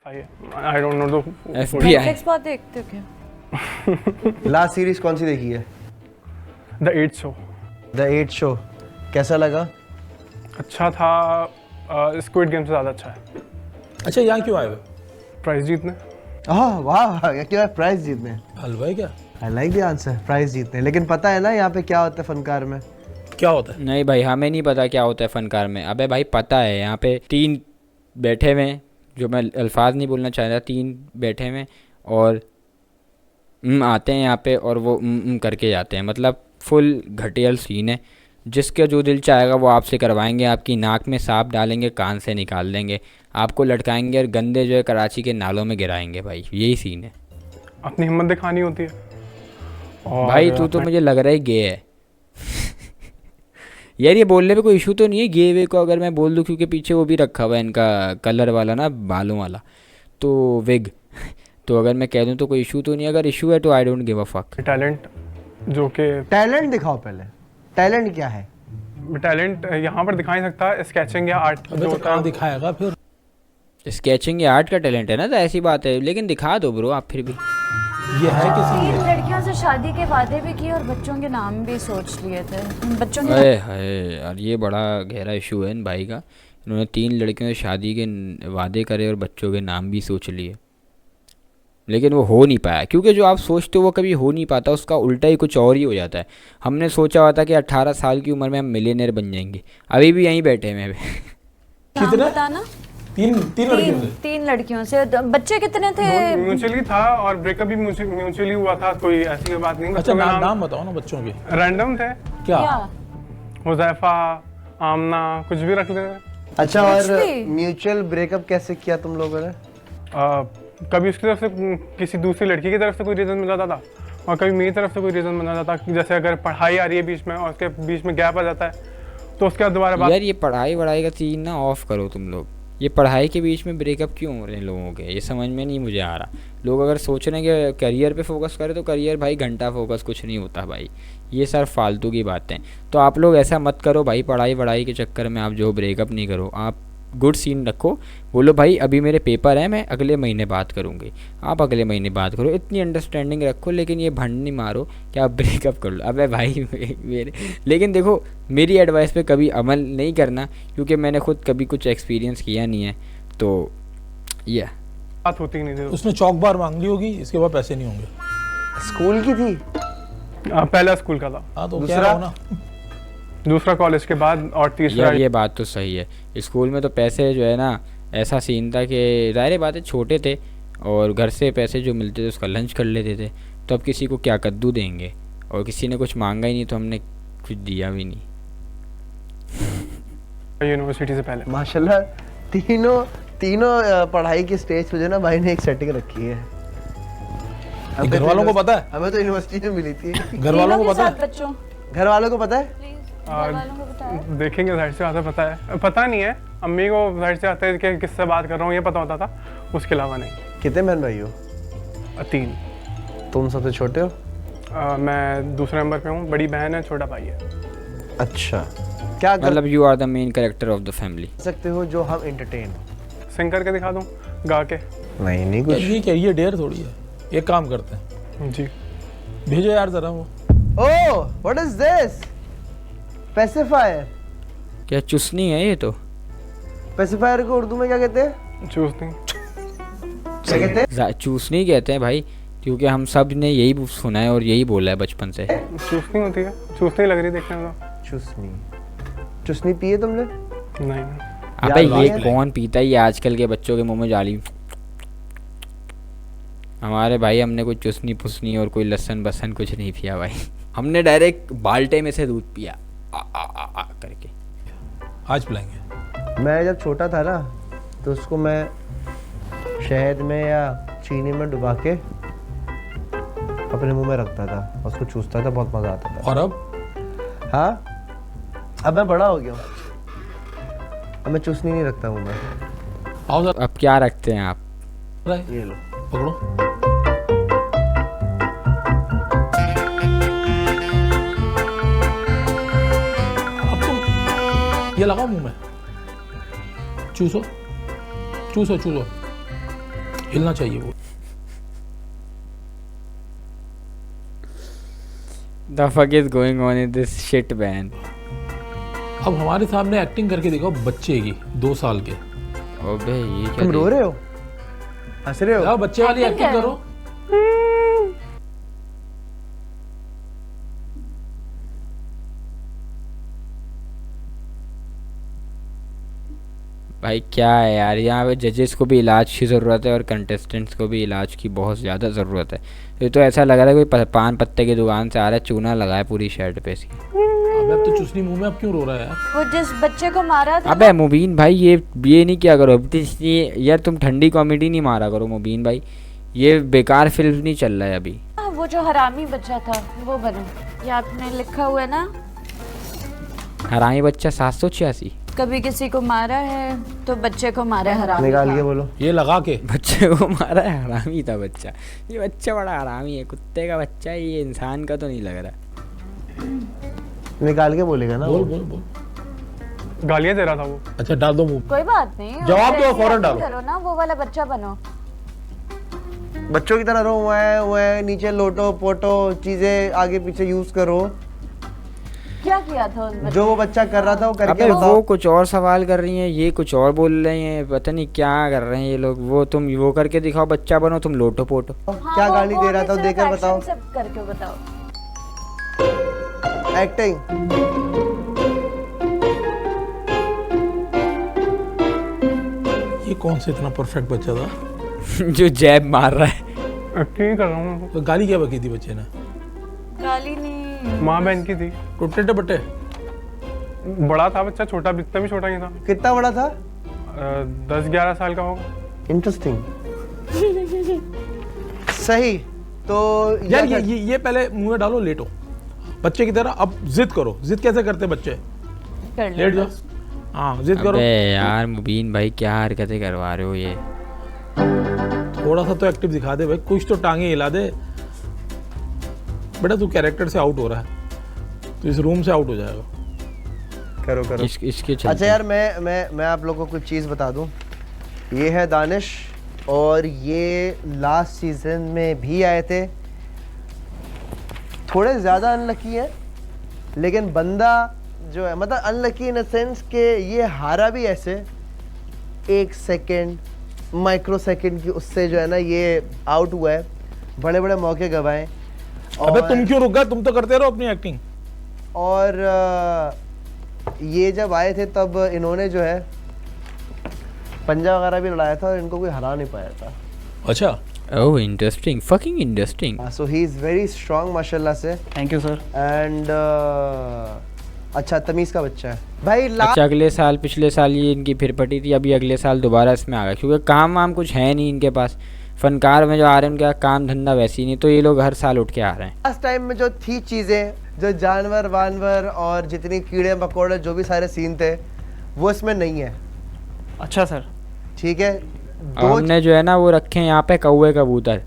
I don't know the FBI Netflix बहुत देखते हो क्या? लास्ट सीरीज कौन सी देखी है? The 8th show. The 8 show कैसा लगा? अच्छा था, स्क्विड गेम से ज़्यादा अच्छा है। अच्छा, यहाँ क्यों आए हो? प्राइज जीतने। वाह, क्या है प्राइज जीतने? हलवाई क्या? I like the answer, prize जीतने। लेकिन पता है ना यहाँ पे क्या होता है फनकार में? क्या होता है? नहीं भाई, हमें नहीं पता क्या होता है फनकार में। अबे भाई पता है, यहाँ पे 3 बैठे हुए हैं, जो मैं अल्फाज नहीं बोलना चाह रहा, 3 बैठे हुए हैं और आते हैं यहाँ पे और वो करके जाते हैं। मतलब फुल घटियल सीन है। जिसका जो दिल चाहेगा वो आपसे करवाएंगे, आपकी नाक में सांप डालेंगे, कान से निकाल देंगे, आपको लटकाएंगे और गंदे जो है कराची के नालों में गिराएंगे। भाई यही सीन है। अपनी हिम्मत दिखानी होती है। और भाई तू तो मुझे लग रहा है गे है। यार ये बोलने पे कोई इशू तो नहीं है गे वे को अगर मैं बोल दूं, क्योंकि पीछे वो भी रखा हुआ है इनका कलर वाला ना, बालों वाला, तो विग। तो अगर मैं कह दूं तो कोई इशू तो नहीं है। अगर इशू है तो I don't give a fuck. Talent जो कि टैलेंट दिखाओ पहले। टैलेंट क्या है? टैलेंट यहाँ पर दिखा नहीं सकता, स्केचिंग या आर्ट अबे जो तो होता कहाँ है। दिखाएगा फिर? स्केचिंग या आर्ट का टैलेंट है ना, तो ऐसी बात है। लेकिन दिखा दो ब्रो आप फिर भी। ये है किसी 3 लड़कियों से शादी के वादे भी किए और बच्चों के नाम भी सोच लिए थे। बच्चों के अरे हाय यार, ये बड़ा गहरा इशू है इन भाई का। इन्होंने 3 लड़कियों से शादी के वादे करे और बच्चों के नाम भी सोच लिए, लेकिन वो हो नहीं पाया। क्योंकि जो आप सोचते हो वो कभी हो नहीं पाता, उसका उल्टा ही कुछ और ही हो जाता है। हमने सोचा हुआ था कि 18 साल की उम्र में हम मिलियनेयर बन जाएंगे, अभी भी यहीं बैठे हैं। नाम कितने? बताना। 3 लड़कियों से? 3 लड़कियों से। बच्चे कितने थे? म्यूचुअली था और ब्रेकअप भी म्यूचुअली हुआ था, कोई ऐसी कोई बात नहीं। अच्छा, बच्चों के नाम बताओ ना बच्चों के। रैंडम थे। क्या? हुज़ैफा, आमना, कुछ भी रख दे। अच्छा, कुछ और भी? म्यूचुअल ब्रेकअप कैसे किया तुम लोगों ने? कभी उसकी तरफ से किसी दूसरी लड़की की तरफ से कोई रीज़न मिल जाता था और कभी मेरी तरफ से कोई रीज़न मिल जाता था। जैसे अगर पढ़ाई आ रही है बीच में और उसके बीच में गैप आ जाता है तो उसके बाद दोबारा बात। यार ये पढ़ाई वढ़ाई का सीन ना ऑफ करो तुम लोग। ये पढ़ाई के बीच में ब्रेकअप क्यों हो रहे हैं लोगों के, ये समझ में नहीं मुझे आ रहा। लोग अगर सोच रहे हैं कि करियर पे फोकस करें तो करियर भाई घंटा फोकस कुछ नहीं होता भाई। ये सर फालतू की बातें। तो आप लोग ऐसा मत करो भाई, पढ़ाई वढ़ाई के चक्कर में आप जो ब्रेकअप नहीं करो। आप गुड सीन रखो, बोलो भाई अभी मेरे पेपर हैं, मैं अगले महीने बात करूँगी, आप अगले महीने बात करो, इतनी अंडरस्टैंडिंग रखो। लेकिन ये भंड नहीं मारो कि आप ब्रेकअप कर लो। अबे भाई मेरे, लेकिन देखो मेरी एडवाइस पे कभी अमल नहीं करना, क्योंकि मैंने खुद कभी कुछ एक्सपीरियंस किया नहीं है। तो ये बात होती नहीं थी। उसने चौक बार मांग ली होगी, इसके बाद पैसे नहीं होंगे। स्कूल की थी? पहला स्कूल का था, हाँ तो दूसरा? क्या हो ना। दूसरा कॉलेज के बाद और तीसरा। यार ये बात तो सही है। स्कूल में तो पैसे जो है ना, ऐसा सीन था कि ज़ाहिर बात है छोटे थे और घर से पैसे जो मिलते थे उसका लंच कर लेते थे। तो अब किसी को क्या कद्दू देंगे, और किसी ने कुछ मांगा ही नहीं तो हमने कुछ दिया भी नहीं। यूनिवर्सिटी से पहले। माशाल्लाह, तीनों पढ़ाई की स्टेज पे जो ना भाई ने एक सेटिंग रखी है। ये घर वालों को पता है? हमें तो यूनिवर्सिटी में मिली थी। घर वालों को पता है? बच्चों, घर वालों को पता है? घर वालों को बताया। देखेंगे, जाहिर से ज़्यादा पता है। पता नहीं है, अम्मी को जाहिर से आता है कि किससे बात कर रहा हूँ ये पता होता था, उसके अलावा नहीं। कितने बहन भाई हो? 3। तुम सबसे छोटे हो? मैं दूसरे नंबर पे हूँ, बड़ी बहन है, छोटा भाई है। अच्छा, क्या कर मतलब you are the main character of the family. सकते हो जो हम एंटरटेन? सिंग करके दिखा दूँ, गा के? नहीं कुछ। ये क्या, ये डेयर थोड़ी है। एक काम करते हैं, जी भेजो यार जरा वो। ओह, व्हाट इज दिस? पेसिफायर। क्या चुसनी है ये तो? पेसिफायर को उर्दू में क्या कहते हैं? चूज नहीं। क्या कहते हैं? चूसनी कहते हैं भाई, क्योंकि हम सब ने यही सुना है और यही बोला है बचपन से। चूसनी होती है, चूसनी लग रही देखने में चुसनी। चुसनी पिए तुमने? तो। नहीं। अबे यार ये यार। कौन पीता है ये आजकल के बच्चों के मुंह में जाली। हमारे भाई हमने कोई चुसनी फुसनी और कोई लहसन बसन कुछ नहीं पिया भाई। हमने डायरेक्ट बाल्टे में से दूध पिया आ करके। आज पिलाएंगे। मैं जब छोटा था ना तो उसको मैं शहद में या चीनी में डुबा के अपने मुंह में रखता था, उसको चूसता था, बहुत मजा आता था। और अब? हाँ, अब मैं बड़ा हो गया हूँ, अब मैं चूसनी नहीं रखता मुंह में। आओ जरा, अब क्या रखते हैं आप? ये लो। पकड़ो। अब तुम ये लगाओ मुंह में, चूसो चूसो चूसो। हिलना चाहिए वो। The fuck is going on in this shit man? अब हमारे सामने एक्टिंग करके दिखाओ बच्चे की 2 साल के। अबे ये क्या तुम रो रहे हो, हंस रहे हो? जाओ बच्चे वाली Acting एक्टिंग करो। करो। भाई क्या है यार, यहाँ पे जजेस को भी इलाज की ज़रूरत है और कंटेस्टेंट्स को भी इलाज की बहुत ज़्यादा ज़रूरत है। ये तो ऐसा लग रहा है कोई पान पत्ते की दुकान से आ रहा है, चूना लगा है पूरी शर्ट पे इसकी। अबे अब तो चुसनी मुंह में, अब क्यों रो रहा है यार? वो जिस बच्चे को मारा था अबे मुबीन भाई ये नहीं किया करो अब ये यार, तुम ठंडी कॉमेडी नहीं मारा करो मुबीन भाई, ये बेकार फिल्म नहीं चल रहा है अभी। ना, वो जो हरामी बच्चा था वो बनो। ये आपने लिखा हुआ है ना, हरामी बच्चा 786। कभी किसी को मारा है तो बच्चे को मारा है हरामी निकाल था। के बोलो। ये लगा के बच्चे को मारा है, हरामी था बच्चा। ये बच्चा बड़ा हरामी है, कुत्ते का बच्चा है ये, इंसान का तो नहीं लग रहा। निकाल के बोलेगा ना बोल वो। बोल बोल। गालियाँ दे रहा था वो। अच्छा डाल दो मुंह। कोई बात नहीं, जवाब दो, ऐसे फौरन acting डालो। करो ना, वो वाला बच्चा बनो। बच्चों की तरह रो, वो है नीचे लोटो पोटो चीजें आगे पीछे यूज करो। क्या किया था उस बच्चे जो वो बच्चा कर रहा था वो करके अबे बताओ। वो कुछ और सवाल कर रही हैं, ये कुछ और बोल रहे हैं, पता नहीं क्या कर रहे हैं ये लोग। वो तुम वो करके दिखाओ, बच्चा बनो, तुम लोटो पोटो। हाँ, क्या वो- गाली वो दे रहा हमें था वो सिर्फ देकर action बताओ। सब करके बताओ। एक्टिंग। ये कौन सा इतना परफेक्ट बच्चा था? जो जैब मार रहा है। एक्टिंग कर रहा हूँ। तो गाली क्या बकी थी बच्चे ने? गाली नहीं, माँ बहन की थी। टूटे बट्टे। बड़ा था बच्चा, छोटा इतना भी छोटा नहीं था। कितना बड़ा था? 10-11 साल का होगा। इंटरेस्टिंग। सही। तो यार ये पहले मुंह में डालो, लेटो बच्चे की तरह। अब जिद करो। जिद कैसे करते बच्चे? कर लेट लो जाओ। हाँ जिद करो। अबे यार मुबीन भाई क्या हरकतें करवा रहे हो ये। थोड़ा सा तो एक्टिव दिखा दे भाई, कुछ तो टांगे हिला दे। बेटा तू कैरेक्टर से आउट हो रहा है, तो इस रूम से आउट हो जाएगा। करो करो। इसके चलते। अच्छा यार मैं आप लोगों को कुछ चीज़ बता दूं। ये है दानिश और ये लास्ट सीजन में भी आए थे। थोड़े ज़्यादा अनलकी है, लेकिन बंदा जो है मतलब अनलकी इन सेंस के ये हारा भी ऐसे 1 सेकेंड माइक्रो सेकेंड की उससे जो है ना ये आउट हुआ है। बड़े बड़े मौके गवाए। अबे तुम क्यों रुक गए? तुम तो करते रहो अपनी एक्टिंग। और ये जब आए थे तब इन्होंने जो है पंजा वगैरह भी लड़ाया था और इनको कोई हरा नहीं पाया था। अच्छा oh interesting, fucking interesting. So he is very strong माशाल्लाह से। Thank you sir. एंड अच्छा तमीज़ का बच्चा है भाई। अच्छा अगले साल, पिछले साल ये इनकी फिर पटी थी, अभी अगले साल दोबारा इसमें आ गया, क्योंकि काम वाम कुछ है नहीं इनके पास। फनकार में जो आ रहे हैं उनका काम धंधा वैसे ही नहीं, तो ये लोग हर साल उठ के आ रहे हैं। लास्ट टाइम में जो थी चीज़ें, जो जानवर वानवर और जितनी कीड़े मकोड़े जो भी सारे सीन थे वो इसमें नहीं है। अच्छा सर। ठीक है। अब हमने जो है ना वो रखे हैं यहाँ पे कौवे कबूतर,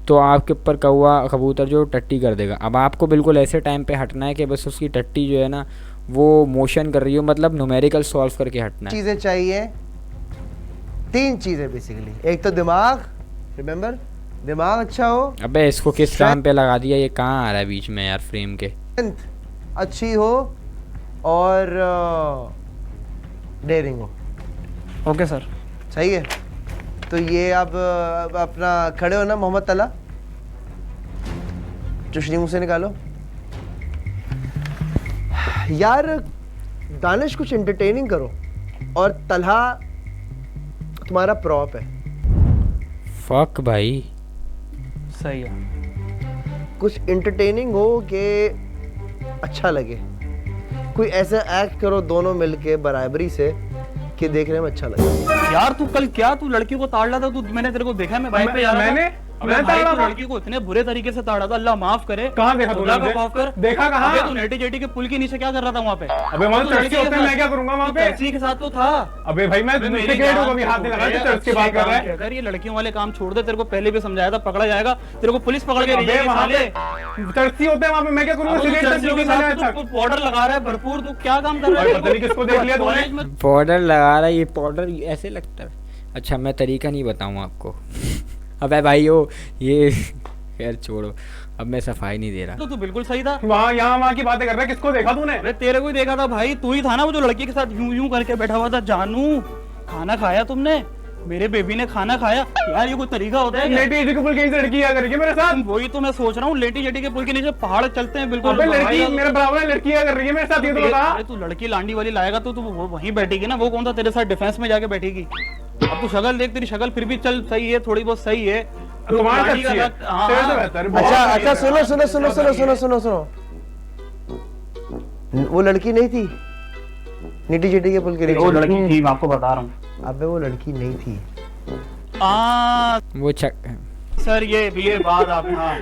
तो आपके ऊपर कौवा कबूतर जो टट्टी कर देगा। अब आपको बिल्कुल ऐसे टाइम पे हटना है कि बस उसकी टट्टी जो है ना वो मोशन कर रही हो, मतलब न्यूमेरिकल सॉल्व करके हटना है। चीज़ें चाहिए, 3 चीज़ें बेसिकली। एक तो दिमाग, रिमेंबर दिमाग अच्छा हो, अबे इसको किस काम पे लगा दिया, ये कहाँ आ रहा है बीच में यार फ्रेम के। स्ट्रेंथ अच्छी हो और डेयरिंग हो। Okay sir. सही है। तो ये आप अपना खड़े हो ना मोहम्मद तला, चुशनी मुंह से निकालो। यार दानिश कुछ एंटरटेनिंग करो और तलहा तुम्हारा प्रॉप है। फक भाई सही है। कुछ एंटरटेनिंग हो कि अच्छा लगे। कोई ऐसा एक्ट करो दोनों मिलके बराबरी से कि देखने में अच्छा लगे। यार तू कल क्या तू लड़की को ताड़ रहा था? तू मैंने तेरे को देखा है, मैं बाइक पे जा रहा था। मैंने अबे भाई तू लड़की को इतने बुरे तरीके से ताड़ा था, अल्लाह माफ करे। कहाँ देखा तूने अल्लाह का मुझे? माफ कर। देखा कहाँ? अबे तू नेटी जेटी के पुल के नीचे क्या कर रहा था वहाँ पे? अबे वहाँ तू चर्च लड़की के होते के हैं, मैं साथ- क्या करूंगा वहाँ तू पे? टैक्सी के साथ तो था। अबे भाई मैं अबे मेरी टिकट जान कभी हाथ नहीं लगा, चर्च की बात कर रहा है। अगर ये लड़कियों वाले काम छोड़ दे, तेरे को पहले भी समझाया था, पकड़ा जाएगा, तेरे को पुलिस पकड़ के ले अबे जाएगी वहाँ साले। पे चर्ची होते हैं, वहाँ पे मैं क्या करूँगा? अब तू सिगरेट चर्चियों के तक नहीं साथ तक। तू बॉर्डर लगा रहा है भरपूर, तू क्या काम कर रहा और है? पता नहीं किसको देख लिया तूने? कॉलेज में पाउडर लगा रहा है, ये पाउडर ऐसे लगता है। अच्छा मैं तरीका नहीं बताऊँ आपको अबे भाई ओ ये खैर छोड़ो, अब मैं सफाई नहीं दे रहा। तो तू बिल्कुल सही था। वहाँ की बातें कर रहा है, किसको देखा तूने? अरे तेरे को ही देखा था भाई, तू ही था ना वो जो लड़की के साथ यूं यूं करके बैठा हुआ था। जानू खाना खाया तुमने? मेरे बेबी ने खाना खाया? यार ये कोई तरीका होता है क्या? लेटी एटी के पुल कहीं से लड़की आ कर मेरे साथ। वही तो मैं सोच रहा हूँ, लेटी जेटी के पुल के नीचे पहाड़ चलते हैं बिल्कुल। अबे लड़की मेरे बराबर है, लड़की आ कर रही है मेरे साथ, ये तो बता। अरे तू लड़की लांडी वाली लाएगा तो तू वहीं बैठेगी ना, वो कौन सा तेरे साथ डिफेंस में जाके बैठेगी? अब तू शक्ल देख, तेरी शक्ल फिर भी चल सही है, थोड़ी बहुत सही है। तुम्हारा लांडी का अच्छी है, रक्त- हाँ, तेरे से हाँ। बेहतर है, बहुत अच्छा अच्छी अच्छा है। सुनो सुनो सुनो सुनो सुनो सुनो सुनो, वो लड़की नहीं थी नीटी चिटी के पुल के वो नीचे? लड़की थी, मैं आपको बता रहा हूँ। अबे वो लड़की नहीं थी। वो सर ये बात आप, हाँ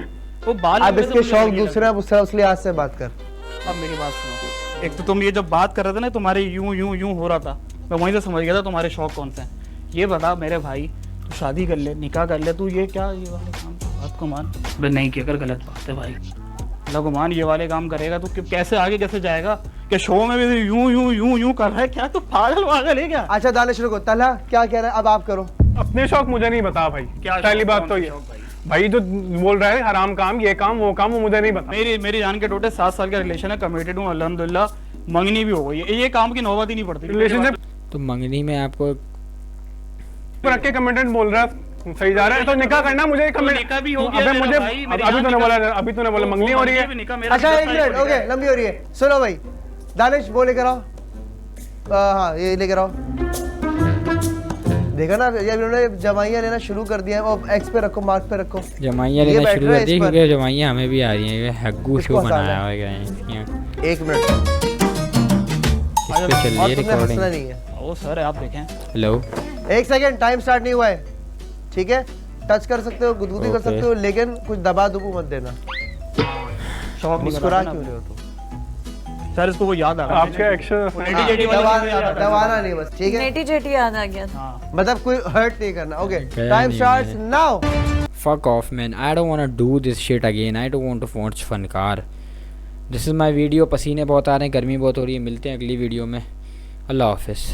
वो बाल अब लगे तो इसके मुझे शौक लगी दूसरा है, उससे असली हाथ से बात कर। लगा। अब मेरी बात सुनो, एक तो तुम ये जब बात कर रहे थे ना, तुम्हारे यूं यूं यूं हो रहा था, मैं वहीं से समझ गया था तुम्हारे शौक कौन से हैं। ये बता मेरे भाई, तू शादी कर ले, निकाह कर ले, तू ये क्या ये वाले काम बात को मान? अबे नहीं किया कर, गलत बात है भाई। लगमान ये वाले काम करेगा तो कैसे आगे कैसे जाएगा? क्या शो में भी यूं यूं यूं यूं कर रहा है क्या? तू पागल वागल है क्या? अच्छा दानिश रुको, तलहा क्या कह रहा है, अब आप करो। अपने शौक मुझे नहीं बता भाई, क्या पहली शौक, बात कौन तो से ये शौक भाई? भाई जो बोल रहा है हराम काम, ये काम वो काम, वो मुझे नहीं पता। मेरी जान के टोटे 7 साल का रिलेशन है, कमिटेड हूँ अल्हम्दुलिल्लाह, मंगनी भी हो गई है, ये काम की नौबत ही नहीं पड़ती। रिलेशनशिप तो मंगनी में आपको रख के कमेंटेंट बोल रहा है सही जा रहा है, तो निकाह करना मुझे कमेंट। निकाह भी हो गया अबे मेरा मुझे भाई, मेरी अभी जान तूने बोला मंगनी हो रही है। अच्छा एक मिनट, ओके लंबी हो रही है, सुनो भाई दानिश वो लेकर आओ। हाँ ये लेकर आओ। देखा ना ये इन्होंने जमाइयाँ लेना शुरू कर दिया है। वो एक्स पे रखो, मार्क पे रखो। जमाइयाँ ये लेना बैठ शुरू रहा है कर दी, इस पर। क्योंकि जमाइयाँ हमें भी आ रही हैं। ये हग्गू इसको शो हंसाना बनाया है। हुआ है इसमें, एक मिनट, इस पे चल और रही है तुमने हंसना रिकॉर्डिंग। नहीं है। ओ सर आप देखें, हेलो एक सेकंड, टाइम स्टार्ट नहीं हुआ है, ठीक है? टच कर सकते हो, गुदगुदी कर ओके। सकते हो, लेकिन कुछ दबा दुबू मत देना। शौक नहीं मुस्कुरा कराना क्यों रहे हो तुम? सर इसको वो याद आ रहा है। आपके एक्शन नेटी जेटी वाली चीज़ें याद आ रही है। दबाना नहीं बस, ठीक है? नेटी जेटी याद आ गया था। हाँ मतलब कोई हर्ट नहीं करना। ओके गया टाइम नहीं स्टार्ट्स है। Now. fuck off man, I don't wanna do this shit again, I don't want to watch fun car. This is my video। पसीने बहुत आ रहे हैं, गर्मी बहुत हो रही है। मिलते हैं अगली वीडियो में, अल्लाह हाफिज़।